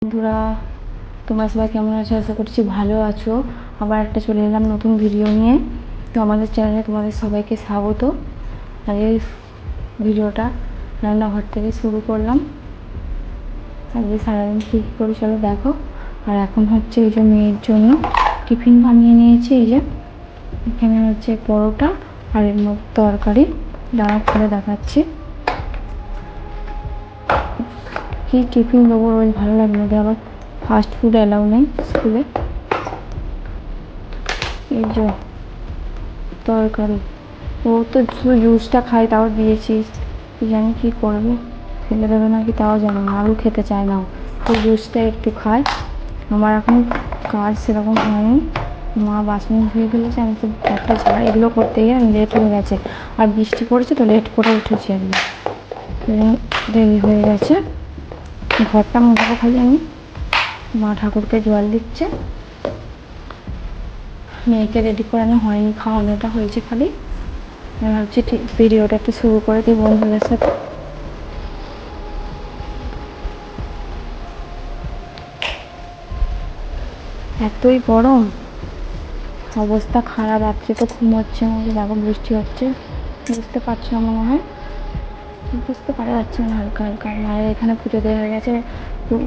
বন্ধুরা, তোমরা সবাই কেমন আছো? আশা করছি ভালো আছো। আবার একটা চলে এলাম নতুন ভিডিও নিয়ে। তো আমাদের চ্যানেলে তোমাদের সবাইকে স্বাগত। আর এই ভিডিওটা রান্নাঘর থেকে শুরু করলাম। আজকে সারাদিন কী করি চলো দেখো। আর এখন হচ্ছে এই যে মেয়ের জন্য টিফিন বানিয়ে নিয়েছি। এই যে এখানে হচ্ছে পরোটা আর এর মধ্যে তরকারি, দাঁড়া খুলে দেখাচ্ছি। কি টিফিন দেবো রোজ ভালো লাগে না, আবার ফাস্ট ফুড অ্যালাউ নেই স্কুলে। এই যে তরকারি, ও তো শুধু জুসটা খায়, তাও দিয়েছিস কি জানি কী করবে, ফেলে দেবে নাকি তাও জানি না। আলু খেতে চায় না, তো জুসটা একটু খায়। আমার এখন কাজ সেরকম হয়নি, মা বাসন ধুয়ে ফেলেছে, আমি তো একটা ঝাড়া এগুলো করতে গিয়ে লেট হয়ে গেছে। আর বৃষ্টি পড়েছে তো লেট করে উঠেছি আমি, দেরি হয়ে গেছে। ঘরটা মোটাবো খালি আমি, মা ঠাকুরকে জল দিচ্ছে, মেয়েকে রেডি করানো হয়নি, খাওয়ানোটা হয়েছে খালি। আমি ভাবছি ঠিক ভিডিওটা একটু শুরু করে দিই বন্ধুদের সাথে। এতই গরম, অবস্থা খারাপ। রাত্রে তো ঘুমোচ্ছে মধ্যে, দেখো বৃষ্টি হচ্ছে, বুঝতে পারছো না মনে হয়, বুঝতে পারা যাচ্ছে না হালকা হালকা। মায়ের এখানে পুজো দেওয়া হয়ে গেছে,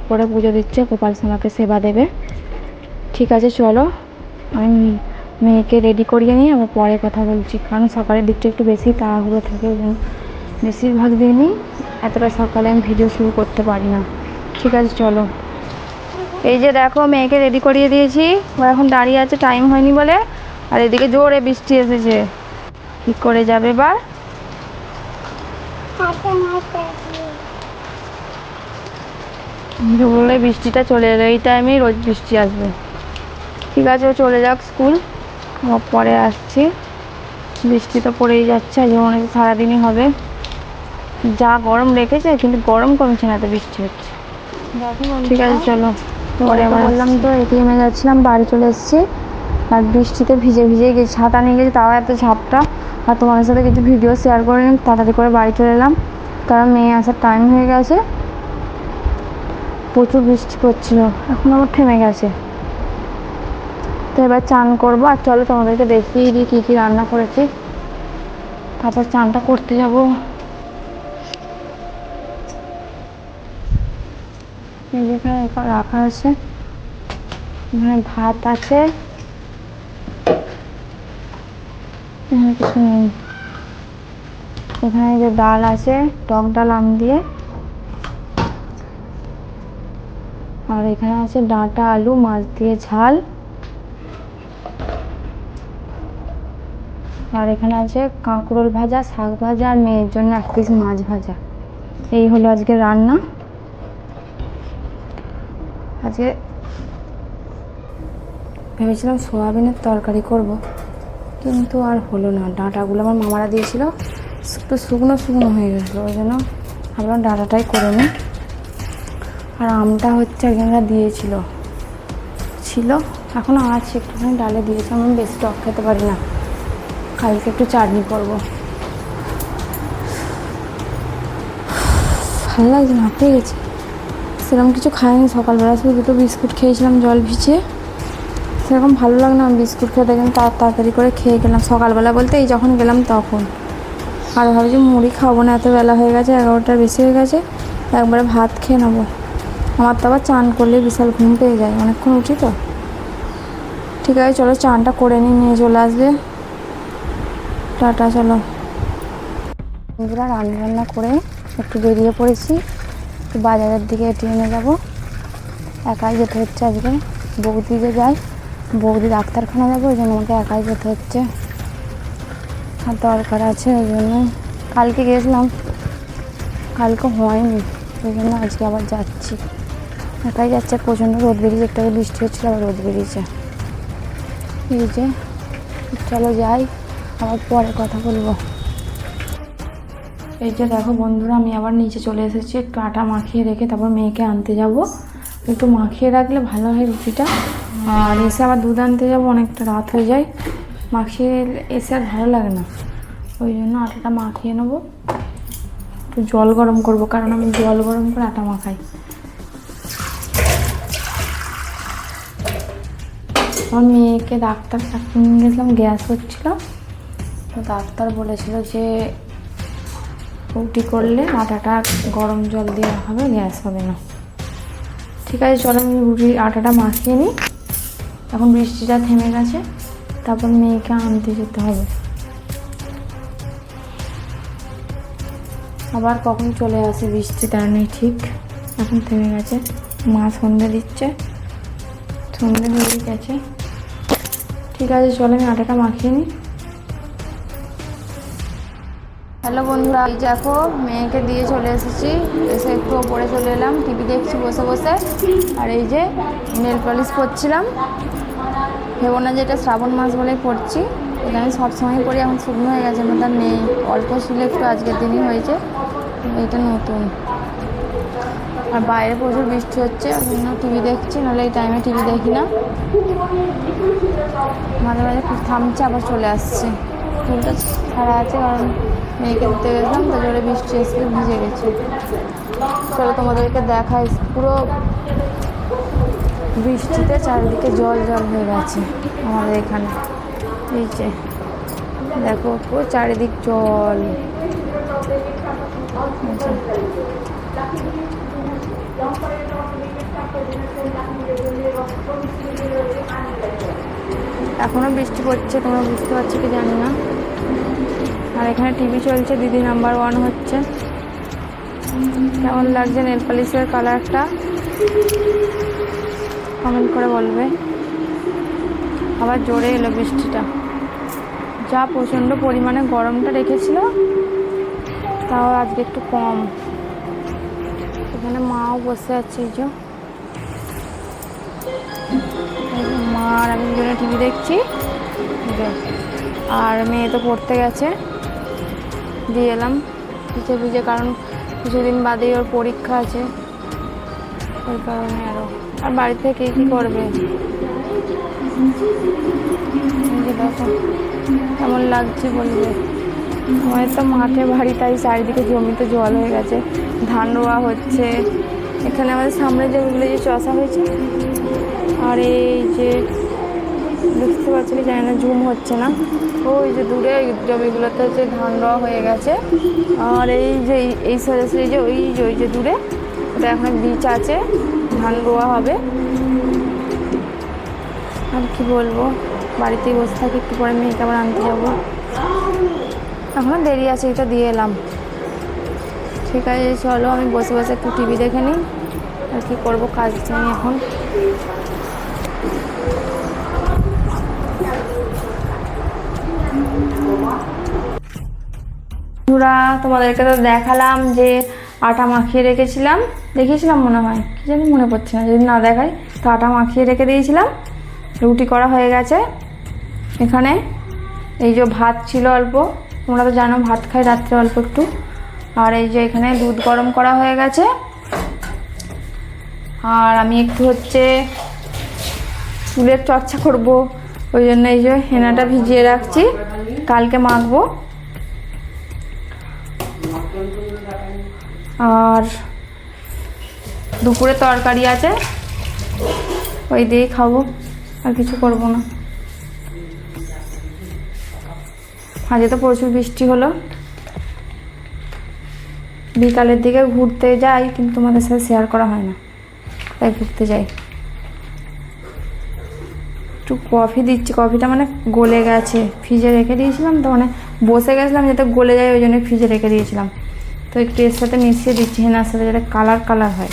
উপরে পুজো দিচ্ছে, গোপাল সোনাকে সেবা দেবে। ঠিক আছে চলো, আমি মেয়েকে রেডি করিয়ে নিয়ে আবার পরে কথা বলছি, কারণ সকালের দিকটা একটু বেশি তাড়াহুড়ো থাকে, ওই জন্য বেশিরভাগ দিনই এতটা সকালে আমি ভিডিও শুরু করতে পারি না। ঠিক আছে চলো। এই যে দেখো মেয়েকে রেডি করিয়ে দিয়েছি, ও এখন দাঁড়িয়ে আছে টাইম হয়নি বলে। আর এদিকে জোরে বৃষ্টি এসেছে, কী করে যাবে এবার? বললে বৃষ্টিটা চলে এলো, এই টাইমেই রোজ বৃষ্টি আসবে। ঠিক আছে ও চলে যাক স্কুল, পরে আসছি। বৃষ্টি তো পড়েই যাচ্ছে, আজ মনে হচ্ছে সারাদিনই হবে। যা গরম রেখেছে, কিন্তু গরম কমছে না, তো বৃষ্টি হচ্ছে। ঠিক আছে চলো, পরে আবার বললাম তো এটিএমে যাচ্ছিলাম, বাড়ি চলে এসেছি। আর বৃষ্টিতে ভিজে ভিজে গেছি, ছাতা নিয়ে গেছি তাও এত ঝাপটা। আর তোমাদের সাথে কিছু ভিডিও শেয়ার করে নিন, তাড়াতাড়ি করে বাড়ি চলে এলাম, কারণ মেয়ে আসার টাইম হয়ে গেছে। প্রচুর বৃষ্টি পড়ছিল, এখন আবার থেমে গেছে। তো এবার চান করবো, আর চলো তোমাদেরকে দেখিয়ে দিই কী কী রান্না করেছি, তারপর চানটা করতে যাবো। এই যেখানে রাখা আছে, এখানে ভাত আছে, এখানে কিছু নেই। এখানে যে ডাল আছে, টক ডাল আম দিয়ে, আর এখানে আছে ডাঁটা আলু মাছ দিয়ে ঝাল, আর এখানে আছে কাঁকরোল ভাজা, শাক ভাজা, আর মেয়ের জন্য এক পিস মাছ ভাজা। এই হলো আজকে রান্না। আজকে ভেবেছিলাম সোয়াবিনের তরকারি করব, কিন্তু আর হলো না। ডাঁটাগুলো আমার মামারা দিয়েছিল, একটু শুকনো শুকনো হয়ে গেছিলো, ওই জন্য ভাবলাম ডাঁটাটাই করে নিই। আর আমটা হচ্ছে একজনরা দিয়েছিল, ছিল এখনও আছে, একটুখানি ডালে দিয়েছে। আমি বেশি টক খেতে পারি না, কালকে একটু চাটনি করবো। ভালো লাগছে না, হাঁপিয়ে গেছি। সেরকম কিছু খাইনি সকালবেলা, শুধু দুটো বিস্কুট খেয়েছিলাম জল ভিজিয়ে, সেরকম ভালো লাগে না বিস্কুট খেতে, কিন্তু তাড়াতাড়ি করে খেয়ে গেলাম। সকালবেলা বলতে এই যখন গেলাম তখন। আর ভাবছি মুড়ি খাবো না, এত বেলা হয়ে গেছে, 11টার বেশি হয়ে গেছে, একবারে ভাত খেয়ে নেবো। আমার তো আবার চান করলে বিশাল ঘুম পেয়ে যায়, অনেকক্ষণ উঠি তো। ঠিক আছে চলো, চানটা করে নিয়ে চলে আসবে। টাটা, চলো। বন্ধুরা, রান্না করে একটু বেরিয়ে পড়েছি, একটু বাজারের দিকে এটিএমে যাবো। একাই যেতে হচ্ছে আজকে, বৌদি যে যায়, বৌদি ডাক্তারখানা যাবো, ওই জন্য আমাকে একাই যেতে হচ্ছে, আর দরকার আছে ওই জন্য। কালকে গেছিলাম, কালকে হয়নি, ওই জন্য আজকে আবার যাচ্ছি। একাই যাচ্ছে, প্রচণ্ড রোদ বেরিয়েছে, একটু বৃষ্টি হচ্ছিল, আবার রোদ বেরিয়েছে। এই যে চলো যাই, আবার পরে কথা বলবো। এই যে দেখো বন্ধুরা, আমি আবার নিচে চলে এসেছি, একটু আটা মাখিয়ে রেখে তারপর মেয়েকে আনতে যাব। একটু মাখিয়ে রাখলে ভালো হয় রুটিটা, আর এসে আবার দুধ আনতে যাবো, অনেকটা রাত হয়ে যায়, মাখিয়ে এসে আর ভালো লাগে না, ওই জন্য আটাটা মাখিয়ে নেবো। একটু জল গরম করবো, কারণ আমি জল গরম করে আটা মাখাই। আমার মেয়েকে ডাক্তার নিয়ে গেছিলাম, গ্যাস হচ্ছিল, তো ডাক্তার বলেছিল যে রুটি করলে আটাটা গরম জল দিয়ে হবে, গ্যাস হবে না। ঠিক আছে চলো আমি আটাটা মাখিয়ে নিই। এখন বৃষ্টিটা থেমে গেছে, তারপর মেয়েকে আনতে যেতে হবে। আবার কখন চলে আসে বৃষ্টি তার নেই ঠিক। এখন থেমে গেছে, মা সন্ধে দিচ্ছে, সন্ধে হয়ে গেছে। ঠিক আছে চলো আমি আটাটা মাখিয়ে নিই। হ্যালো বন্ধুরা, এই দেখো মেয়েকে দিয়ে চলে এসেছি, এসে একটু ওপরে চলে এলাম, টিভি দেখছি বসে বসে। আর এই যে নেল পলিশ করছিলাম, ভেবো না যে এটা শ্রাবণ মাস বলে করছি, এটা আমি সবসময় করি, এখন শুকনো হয়ে গেছে, আমার নেই, অল্প ছিল একটু, আজকের দিনই হয়েছে, এটা নতুন। আর বাইরে প্রচুর বৃষ্টি হচ্ছে, ওই জন্য টিভি দেখছি, নাহলে এই টাইমে টিভি দেখি না। মাঝে মাঝে খুব থামছে, আবার চলে আসছে। চুলটা ছাড়া আছে কারণ মেয়েকে দিতে গেছিলাম, তো জোরে বৃষ্টি এসে ভিজে গেছে। চলো তোমাদেরকে দেখাই, পুরো বৃষ্টিতে চারিদিকে জল জল হয়ে গেছে আমাদের এখানে। এই যে দেখো পুরো চারিদিক জল। এখনো বৃষ্টি পড়ছে, তোমরা বুঝতে পারছো কি জানি না। আর এখানে টিভি চলছে, দিদি নাম্বার 1 হচ্ছে। কেমন লাগছে নেল পলিশের কালারটা কমেন্ট করে বলবে। আবার জোরে এলো বৃষ্টিটা, যা প্রচণ্ড পরিমাণে গরমটা রেখেছিল, তাও আজকে একটু কম। এখানে মাও বসে আছে, এই যে মা আর আমি দুজনে টিভি দেখছি। আর মেয়ে তো পড়তে গেছে, দিয়ে এলাম ভিজে ভিজে, কারণ কিছুদিন বাদেই ওর পরীক্ষা আছে, ওই কারণে। আর বাড়ি থেকে কী করবে। দেখো কেমন লাগছে বলবে। আমাদের তো মাঠে বাড়ি, তাই চারিদিকে জমিতে জল হয়ে গেছে, ধান রোয়া হচ্ছে। এখানে আমাদের সামনে যেগুলো যে চষা হয়েছে, আর এই যে বুঝতে পারছি কি জানি না, জুম হচ্ছে না, ওই যে দূরে জমিগুলোতে হচ্ছে ধান রোয়া হয়ে গেছে। আর এই যে এই সোজাসুজি যে ওই যে দূরে, ওটা এখন বীজ আছে, ধান রোয়া হবে। আর কি বলবো, বাড়িতেই বসে থাকি, একটু পরে মেয়েকে আবার আনতে যাবো, এখনও দেরি আছে, এটা দিয়ে এলাম। ঠিক আছে চলো আমি বসে বসে একটু টিভি দেখে নিই, আর কি করবো, কাজ নেই এখন। বন্ধুরা তোমাদেরকে তো দেখালাম যে আটা মাখিয়ে রেখেছিলাম, দেখিয়েছিলাম মনে হয়, কি জানি মনে পড়ছে না, যদি না দেখাই। তো আটা মাখিয়ে রেখে দিয়েছিলাম, রুটি করা হয়ে গেছে। এখানে এই যে ভাত ছিল অল্প, তোমরা তো জানো ভাত খাই রাত্রে অল্প একটু। আর এই যে এখানে দুধ গরম করা হয়ে গেছে। আর আমি একটু হচ্ছে চুলের চর্চা করব, ওই জন্য এই যে হেনাটা ভিজিয়ে রাখছি, কালকে মাখবো। আর দুপুরে তরকারি আছে, ওই দিয়েই খাবো, আর কিছু করব না। আজকে তো প্রচুর বৃষ্টি হলো। বিকালের দিকে ঘুরতে যাই, কিন্তু তোমাদের সাথে শেয়ার করা হয় না, তাই ঘুরতে যাই। একটু কফি দিচ্ছি, কফিটা মানে গলে গেছে, ফ্রিজে রেখে দিয়েছিলাম, তো মানে বসে গেছিলাম যাতে গলে যায়, ওই জন্য ফ্রিজে রেখে দিয়েছিলাম। তো একটু এর সাথে মিশিয়ে দিচ্ছি, হেনার সাথে, যাতে কালার হয়।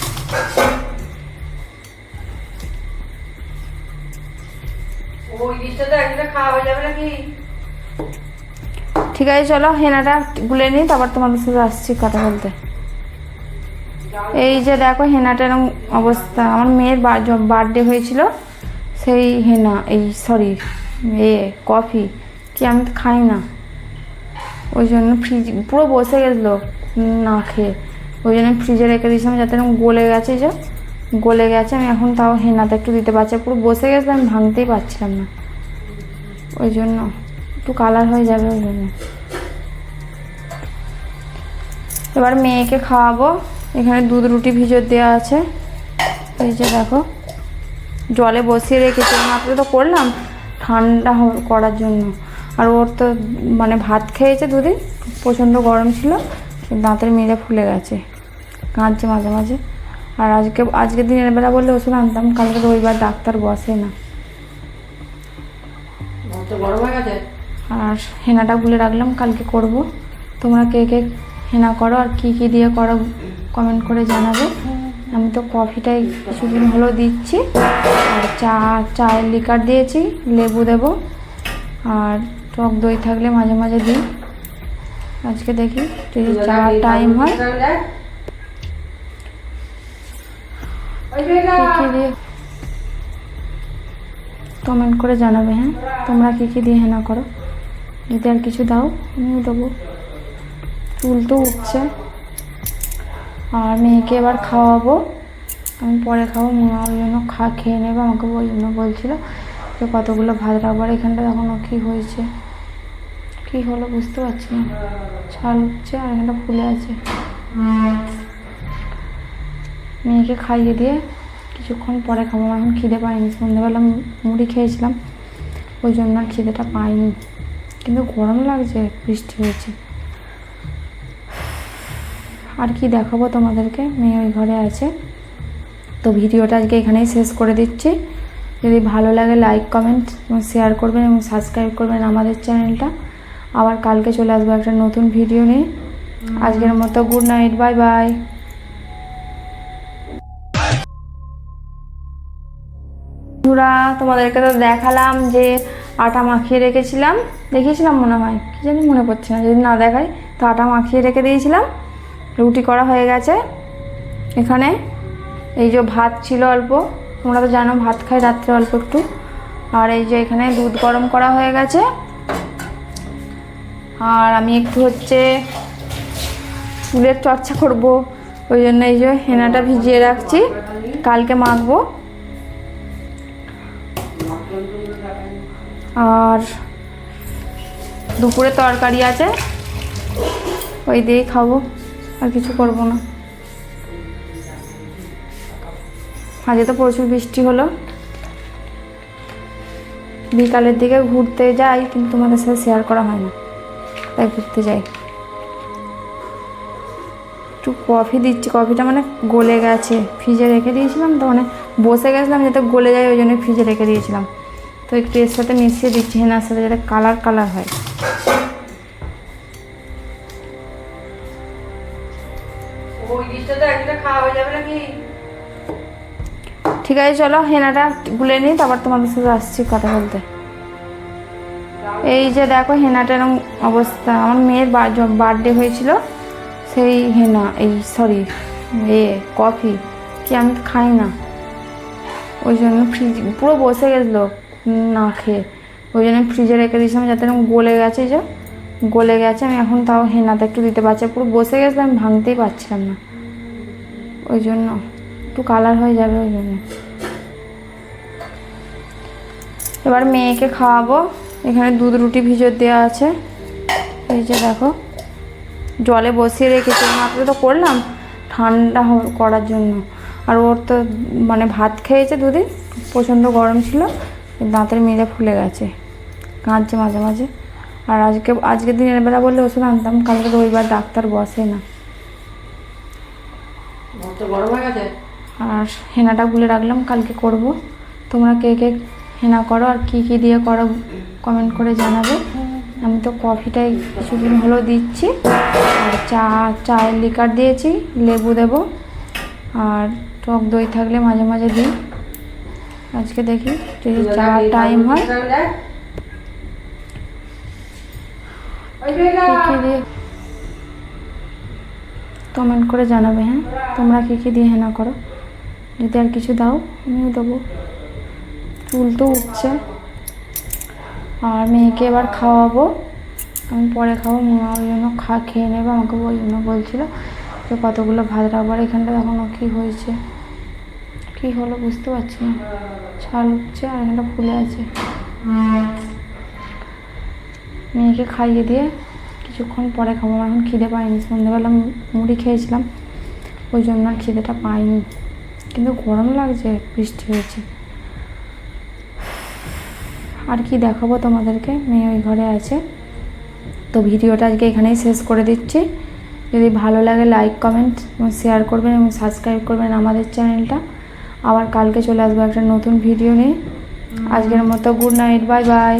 ঠিক আছে চলো হেনাটা গুলে নিই, তারপর তোমাদের সাথে আসছি কথা বলতে। এই যে দেখো হেনাটা এরকম অবস্থা, আমার মেয়ের বার্থডে হয়েছিল, সেই হেনা, এই সরি কফি কি আমি তো খাই না, ওই জন্য ফ্রিজ পুরো বসে গেছিলো না খেয়ে, ওই জন্য ফ্রিজে রেখে দিয়েছিলাম, যাতে এরকম গলে গেছে, যে গলে গেছে। আমি এখন তাও হেনাটা একটু দিতে পারছি, পুরো বসে গেছিলো, আমি ভাঙতেই পারছিলাম না, ওই জন্য একটু কালার হয়ে যাবে, ওই জন্য। এবার মেয়েকে খাওয়াবো। এখানে দুধ রুটি ভিজে দেওয়া আছে, এই যে দেখো জলে বসিয়ে রেখেছি, মাত্র তো করলাম ঠান্ডা করার জন্য। আর ওর তো মানে ভাত খেয়েছে দুদিন, প্রচণ্ড গরম ছিল, দাঁতের মেরে ফুলে গেছে, কাঁদছে মাঝে মাঝে। আর আজকে দিনের বেলা বললে ওষুধ আনতাম, কালকে রবিবার ডাক্তার বসে না। আর হেনাটা গুলে রাখলাম, কালকে করব। তোমরা কে কে হেনা করো আর কি কি দিয়ে করো কমেন্ট করে জানাবে। আমি তো কফিটাই কিছুদিন হলো দিচ্ছি, আর চায়ের লিকার দিয়েছি, লেবু দেব, আর টক দই থাকলে মাঝে মাঝে দিই। আজকে দেখি যদি চার টাইম হয় কী দিয়ে কমেন্ট করে জানাবে। হ্যাঁ, তোমরা কী কী দিয়ে হেনা করো, যদি আর কিছু দাও আমিও দেবো। চুল তো উঠছে, আর মেয়েকে এবার খাওয়াবো, আমি পরে খাবো। মা ওই জন্য খেয়ে নেবে, আমাকে ওই জন্য বলছিলো যে কতগুলো ভাত রাখবার। এখানটা এখনও কী হয়েছে, কী হলো বুঝতে পারছি না, ছাল উঠছে আর এখানটা ফুলে আছে। মেয়েকে খাইয়ে দিয়ে কিছুক্ষণ পরে খাবো। আমার এখন খিদে পাইনি, সন্ধ্যেবেলা মুড়ি খেয়েছিলাম, ওই জন্য আর খিদেটা পাইনি। কিন্তু গরম লাগছে, বৃষ্টি হয়েছে। আর কি দেখাবো তোমাদেরকে, মেয়ে ওই ঘরে আছে। তো ভিডিওটা আজকে এখানেই শেষ করে দিচ্ছি। যদি ভালো লাগে লাইক কমেন্ট এবং শেয়ার করবেন এবং সাবস্ক্রাইব করবেন আমাদের চ্যানেলটা। আবার কালকে চলে আসবো একটা নতুন ভিডিও নিয়ে। আজকের মতো গুড নাইট, বাই বাই। বন্ধুরা, তোমাদেরকে তো দেখালাম যে আটা মাখিয়ে রেখেছিলাম, দেখিয়েছিলাম মনে হয়, কি জানি মনে পড়ছে না, যদি না দেখাই। তো আটা মাখিয়ে রেখে দিয়েছিলাম, রুটি করা হয়ে গেছে। এখানে এই যে ভাত ছিল অল্প, তোমরা তো জানো ভাত খাই রাত্রে অল্প একটু। আর এই যে এখানে দুধ গরম করা হয়ে গেছে। আর আমি একটু চুলের চর্চা করব, ওই জন্য এই যে হেনাটা ভিজিয়ে রাখছি, কালকে মাখবো। আর দুপুরে তরকারি আছে, ওই দিয়েই খাবো, আর কিছু করব না। আজকে তো প্রচুর বৃষ্টি হলো। বিকালের দিকে ঘুরতে যাই, কিন্তু তোমাদের সাথে শেয়ার করা হয় না, তাই ঘুরতে যাই। একটু কফি দিচ্ছি, কফিটা মানে গলে গেছে, ফ্রিজে রেখে দিয়েছিলাম, তো মানে বসে গেছিলাম যাতে গলে যায়, ওই জন্য ফ্রিজে রেখে দিয়েছিলাম। তো একটু এর সাথে মিশিয়ে দিচ্ছি হেনার সাথে, যাতে কালার হয়। ঠিক আছে, চলো হেনাটা গুলে নিই, তারপর তোমাদের সাথে আসছি কথা বলতে। এই যে দেখো হেনাটা এরকম অবস্থা। আমার মেয়ের বার্থডে হয়েছিল, সেই হেনা, কফি কি আমি খাই না, ওই জন্য ফ্রিজ পুরো বসে গেছিলো না খেয়ে, ওই জন্য ফ্রিজে রেখে দিয়েছিলাম, যাতে এরকম গলে গেছে। যে গলে গেছে, আমি এখন তাও হেনাতে একটু দিতে পারছি, পুরো বসে গেছিলাম, আমি ভাঙতেই পারছিলাম না, ওই জন্য একটু কালার হয়ে যাবে, ওই জন্য। এবার মেয়েকে খাওয়াবো। এখানে দুধ রুটি ভিজে দেওয়া আছে, এই যে দেখো জলে বসিয়ে রেখেছি, মাত্র তো করলাম ঠান্ডা করার জন্য। আর ওর তো মানে ভাত খেয়েছে দুদিন, প্রচণ্ড গরম ছিল, দাঁতের মেরে ফুলে গেছে, কাঁদছে মাঝে মাঝে। আর আজকে দিনের বেলা বললে ওষুধ আনতাম, কালকে রবিবার ডাক্তার বসে না। আর হেনাটা গুলে রাখলাম, কালকে করব। তোমরা কে কে হেনা করো আর কি কি দিয়ে করো কমেন্ট করে জানাবে। আমি তো কফিটাই কিছুদিন হলো দিচ্ছি, আর চায়ের লিকার দিয়েছি, লেবু দেব, আর টক দই থাকলে মাঝে মাঝে দিই। আজকে দেখি যদি চার টাইম হয় কী দিয়ে কমেন্ট করে জানাবে। হ্যাঁ, তোমরা কী কী দিয়ে হেনা করো, যদি আর কিছু দাও আমিও দেবো। চুল তো উঠছে, আর মেয়েকে এবার খাওয়াবো, আমি পরে খাবো। মা ওই জন্য খেয়ে নেবে, আমাকে ওই জন্য বলছিলো যে কতগুলো ভাত রাখবার। এখানটা এখনও কী হয়েছে, কী হলো বুঝতে পারছি না, ছাল উঠছে আর এখানটা ফুলে আছে। মেয়েকে খাইয়ে দিয়ে কিছুক্ষণ পরে খাবো। আমার এখন খিদে পাইনি, সন্ধ্যেবেলা মুড়ি খেয়েছিলাম, ওই জন্য আর খিদেটা পাইনি। কিন্তু গরম লাগছে, বৃষ্টি হয়েছে। আর কি দেখাবো তোমাদেরকে, মেয়ে ওই ঘরে আছে। তো ভিডিওটা আজকে এখানেই শেষ করে দিচ্ছি। যদি ভালো লাগে লাইক কমেন্ট এবং শেয়ার করবেন এবং সাবস্ক্রাইব করবেন আমাদের চ্যানেলটা। আবার কালকে চলে আসবো একটা নতুন ভিডিও নিয়ে। আজকের মতো গুড নাইট, বাই বাই।